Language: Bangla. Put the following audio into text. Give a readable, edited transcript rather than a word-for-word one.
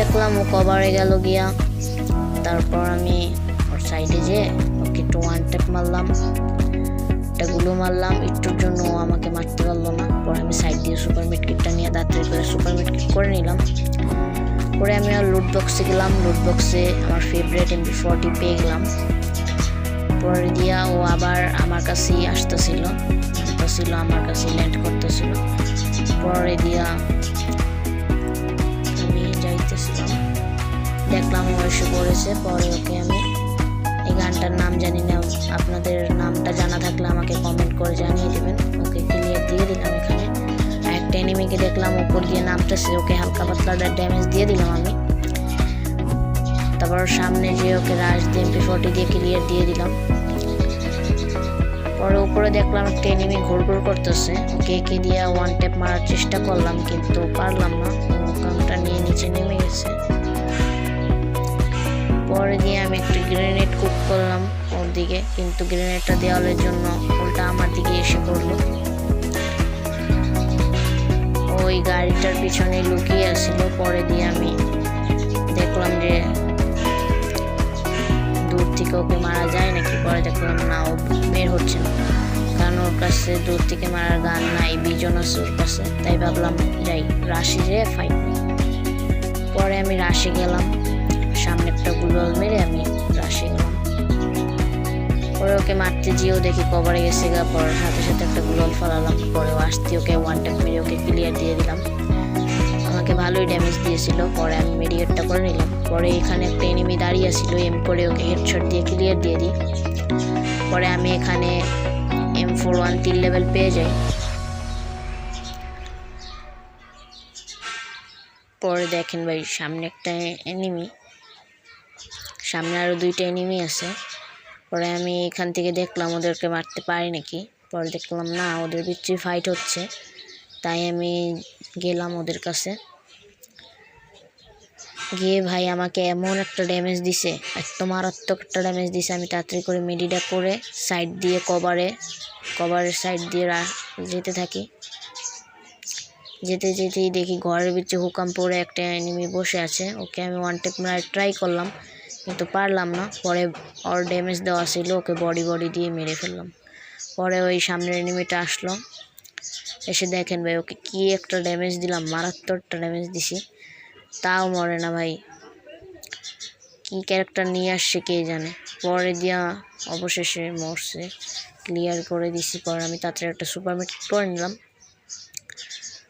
দেখলাম ও কভারে গেল গিয়া। তারপর আমি ওর সাইডে যেয়ে ওকে একটু ওয়ান ট্যাপ মারলাম, একটা গুলো মারলাম। একটুর জন্য ও আমাকে মারতে পারলো না। পরে আমি সাইড দিয়ে সুপার মিড কিটটা নিয়ে তাড়াতাড়ি করে সুপার মিড কিট করে নিলাম। পরে আমি আর লুট বক্সে গেলাম। লুট বক্সে আমার ফেভারিট MP40 পেয়ে গেলাম। পরে দিয়া ও আবার আমার কাছেই আসতেছিল, আমার কাছে ল্যান্ড করতেছিল। পরে দিয়া আমি যাইতেছিলাম, দেখলাম ও এসে পড়েছে। পরে ওকে আমি, এই গানটার নাম জানি না, আপনাদের নামটা জানা থাকলে আমাকে কমেন্ট করে জানিয়ে দেবেন। ওকে ক্লিয়ার দিয়ে দিলাম। এখানে একটা এনিমিকে দেখলাম উপর দিয়ে নামতেছে, ওকে হালকা পাতলা ড্যামেজ দিয়ে দিলাম আমি। তারপর সামনে যে ওকে রাশ দিয়ে MP40 দিয়ে ক্লিয়ার দিয়ে দিলাম। পরে উপরে দেখলাম একটা এনিমি ঘুরঘুর করতেছে, ওকে একে দিয়ে ওয়ান ট্যাপ মারার চেষ্টা করলাম কিন্তু পারলাম না, কামটা নিয়ে নিচে নেমে গেছে। পরে দিয়ে আমি একটা গ্রেনেড কুক করলাম ওর দিকে, কিন্তু গ্রেনেডটা দেওয়ালের জন্য উল্টা আমার দিকে এসে পড়লো। ওই গাড়িটার পিছনে লুকিয়ে আসছিল। পরে দিয়ে আমি দেখলাম যে দূর থেকে ওকে মারা যায় নাকি। পরে দেখলাম না, ও বের হচ্ছে না, কারণ ওর কাছে দূর থেকে মারার গান নাই, বিজন আছে ওর কাছে। তাই ভাবলাম যাই রাশি যেয়ে ফাইট নিই। পরে আমি রাশি গেলাম, সামনে একটা গুলোল মেরে আমি রাশি গেলাম। পরে ওকে মারতে যেয়েও দেখি কভারে গেছে গা। পরে সাথে সাথে একটা গুলোল ফলালাম। পরে আসতে ওকে ওয়ান ট্যাপ মেরে ওকে ক্লিয়ার দিয়ে দিলাম। আমাকে ভালোই ড্যামেজ দিয়েছিল। পরে আমি মেডিকেটটা করে নিলাম। পরে এখানে একটা এনিমি দাঁড়িয়ে ছিল, এম করে ওকে হেডশট দিয়ে ক্লিয়ার দিয়ে দিই। পরে আমি এখানে M41 3 লেভেল পেয়ে যাই। পরে দেখেন ভাই সামনে একটা এনিমি, সামনে আরো দুইটা এনিমি আছে। পরে আমি এখান থেকে দেখলাম ওদেরকে মারতে পারি নাকি। পরে দেখলাম না, ওদের ভিতরে ফাইট হচ্ছে। তাই আমি গেলাম ওদের কাছে গিয়ে, ভাই আমাকে এমন একটা ড্যামেজ দিছে, এত মারাত্মক একটা ড্যামেজ দিছে। আমি তাড়াতাড়ি করে মেডিটা করে সাইড দিয়ে কভারের সাইড দিয়ে যেতে থাকি। যেতেই দেখি ঘরের ভিতরে হুকাম পরে একটা এনিমি বসে আছে। ওকে আমি ওয়ান ট্যাপ মারার ট্রাই করলাম কিন্তু পারলাম না। পরে ওর ড্যামেজ দেওয়া ছিল, ওকে বডি দিয়ে মেরে ফেললাম। পরে ওই সামনের এনিমিটা আসলো, এসে দেখেন ভাই ওকে কি একটা ড্যামেজ দিলাম, মারাত্মক একটা ড্যামেজ দিছি, তাও মরে না ভাই। কি ক্যারেক্টার নিয়ে আসছে কে জানে। পরে দিয়া অবশেষে মরছে, ক্লিয়ার করে দিছি। পরে আমি তাড়াতাড়ি একটা সুপার মিড করে নিলাম।